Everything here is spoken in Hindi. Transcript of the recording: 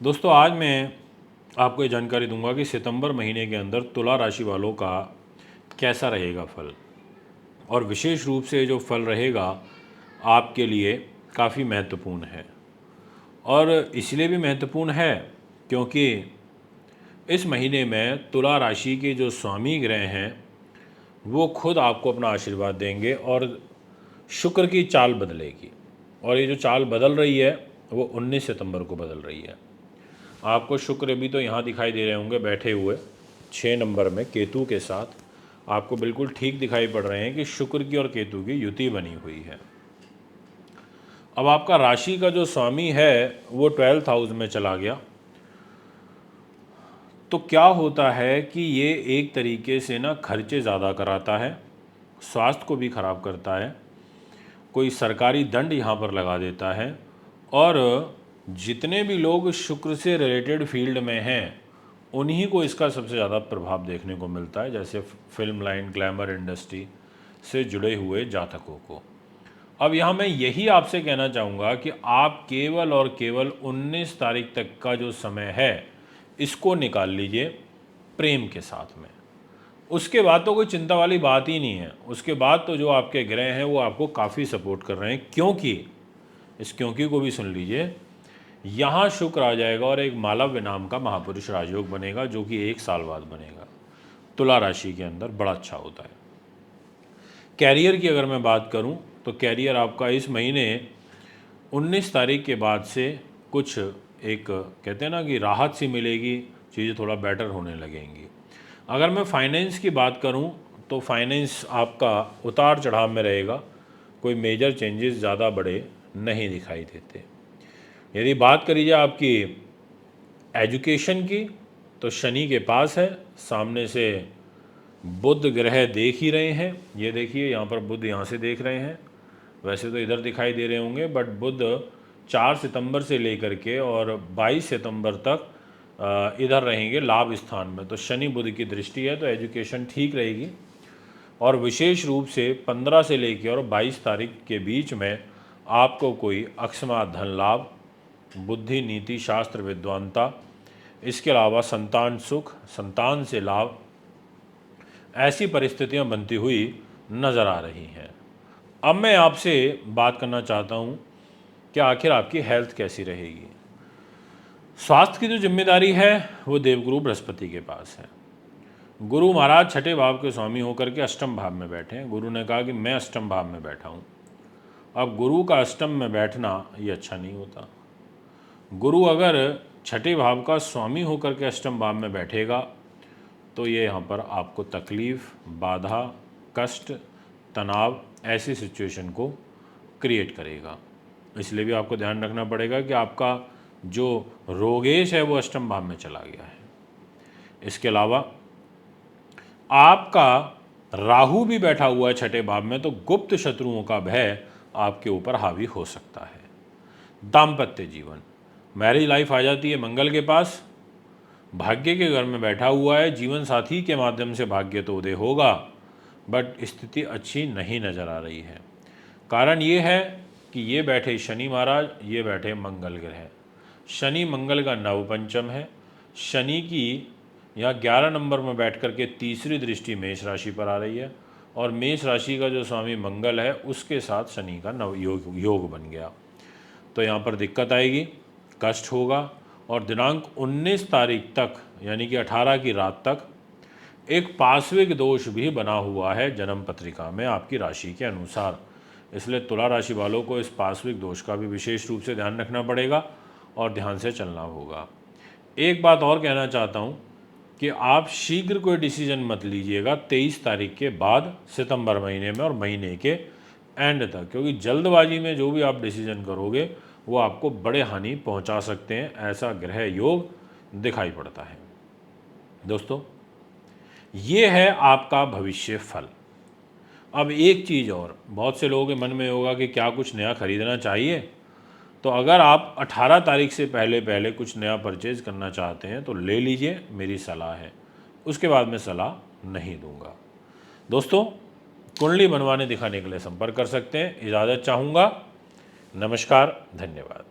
दोस्तों आज मैं आपको ये जानकारी दूंगा कि सितंबर महीने के अंदर तुला राशि वालों का कैसा रहेगा फल। और विशेष रूप से जो फल रहेगा आपके लिए काफ़ी महत्वपूर्ण है। और इसलिए भी महत्वपूर्ण है क्योंकि इस महीने में तुला राशि के जो स्वामी ग्रह हैं वो खुद आपको अपना आशीर्वाद देंगे और शुक्र की चाल बदलेगी। और ये जो चाल बदल रही है वो 19 सितंबर को बदल रही है। आपको शुक्र भी तो यहाँ दिखाई दे रहे होंगे बैठे हुए 6 नंबर में केतु के साथ। आपको बिल्कुल ठीक दिखाई पड़ रहे हैं कि शुक्र की और केतु की युति बनी हुई है। अब आपका राशि का जो स्वामी है वो 12th हाउस में चला गया। तो क्या होता है कि ये एक तरीके से ना खर्चे ज़्यादा कराता है, स्वास्थ्य को भी ख़राब करता है, कोई सरकारी दंड यहाँ पर लगा देता है। और जितने भी लोग शुक्र से रिलेटेड फील्ड में हैं उन्हीं को इसका सबसे ज़्यादा प्रभाव देखने को मिलता है, जैसे फिल्म लाइन, ग्लैमर इंडस्ट्री से जुड़े हुए जातकों को। अब यहाँ मैं यही आपसे कहना चाहूँगा कि आप केवल और केवल 19 तारीख तक का जो समय है इसको निकाल लीजिए प्रेम के साथ में। उसके बाद तो कोई चिंता वाली बात ही नहीं है। उसके बाद तो जो आपके ग्रह हैं वो आपको काफ़ी सपोर्ट कर रहे हैं, क्योंकि इस क्योंकि को भी सुन लीजिए। यहाँ शुक्र आ जाएगा और एक मालव्य नाम का महापुरुष राजयोग बनेगा जो कि 1 साल बाद बनेगा। तुला राशि के अंदर बड़ा अच्छा होता है। कैरियर की अगर मैं बात करूं तो कैरियर आपका इस महीने 19 तारीख के बाद से कुछ एक कहते हैं ना कि राहत सी मिलेगी, चीज़ें थोड़ा बेटर होने लगेंगी। अगर मैं फाइनेंस की बात करूं तो फाइनेंस आपका उतार चढ़ाव में रहेगा, कोई मेजर चेंजेस ज़्यादा बड़े नहीं दिखाई देते। यदि बात करी जाए आपकी एजुकेशन की तो शनि के पास है, सामने से बुध ग्रह देख ही रहे हैं। ये देखिए यहाँ पर बुध यहाँ से देख रहे हैं, वैसे तो इधर दिखाई दे रहे होंगे, बट बुध 4 सितंबर से लेकर के और 22 सितंबर तक इधर रहेंगे लाभ स्थान में। तो शनि बुध की दृष्टि है तो एजुकेशन ठीक रहेगी। और विशेष रूप से 15 से लेकर और 22 तारीख के बीच में आपको कोई अकस्मात धन लाभ, बुद्धि, नीति, शास्त्र, विद्वानता, इसके अलावा संतान सुख, संतान से लाभ, ऐसी परिस्थितियां बनती हुई नज़र आ रही हैं। अब मैं आपसे बात करना चाहता हूं कि आखिर आपकी हेल्थ कैसी रहेगी। स्वास्थ्य की जो जिम्मेदारी है वो देवगुरु बृहस्पति के पास है। गुरु महाराज छठे भाव के स्वामी होकर के अष्टम भाव में बैठे हैं। गुरु ने कहा कि मैं अष्टम भाव में बैठा हूँ। अब गुरु का अष्टम में बैठना ये अच्छा नहीं होता। गुरु अगर छठे भाव का स्वामी होकर के अष्टम भाव में बैठेगा तो ये यहाँ पर आपको तकलीफ़, बाधा, कष्ट, तनाव, ऐसी सिचुएशन को क्रिएट करेगा। इसलिए भी आपको ध्यान रखना पड़ेगा कि आपका जो रोगेश है वो अष्टम भाव में चला गया है। इसके अलावा आपका राहु भी बैठा हुआ है छठे भाव में, तो गुप्त शत्रुओं का भय आपके ऊपर हावी हो सकता है। दाम्पत्य जीवन, मैरिज लाइफ आ जाती है मंगल के पास, भाग्य के घर में बैठा हुआ है। जीवन साथी के माध्यम से भाग्य तो उदय होगा, बट स्थिति अच्छी नहीं नज़र आ रही है। कारण ये है कि ये बैठे शनि महाराज, ये बैठे मंगल ग्रह। शनि मंगल का नवपंचम है। शनि की यहाँ 11 नंबर में बैठ कर के तीसरी दृष्टि मेष राशि पर आ रही है और मेष राशि का जो स्वामी मंगल है उसके साथ शनि का नव योग बन गया। तो यहाँ पर दिक्कत आएगी, कष्ट होगा। और दिनांक 19 तारीख तक यानी कि 18 की रात तक एक पार्श्विक दोष भी बना हुआ है जन्म पत्रिका में आपकी राशि के अनुसार। इसलिए तुला राशि वालों को इस पार्श्विक दोष का भी विशेष रूप से ध्यान रखना पड़ेगा और ध्यान से चलना होगा। एक बात और कहना चाहता हूँ कि आप शीघ्र कोई डिसीजन मत लीजिएगा 23 तारीख के बाद सितंबर महीने में और महीने के एंड तक, क्योंकि जल्दबाजी में जो भी आप डिसीजन करोगे वो आपको बड़े हानि पहुंचा सकते हैं। ऐसा ग्रह योग दिखाई पड़ता है। दोस्तों ये है आपका भविष्य फल। अब एक चीज़ और, बहुत से लोगों के मन में होगा कि क्या कुछ नया खरीदना चाहिए। तो अगर आप 18 तारीख से पहले पहले कुछ नया परचेज करना चाहते हैं तो ले लीजिए, मेरी सलाह है। उसके बाद मैं सलाह नहीं दूंगा। दोस्तों कुंडली बनवाने दिखाने के लिए संपर्क कर सकते हैं। इजाज़त चाहूँगा। नमस्कार, धन्यवाद।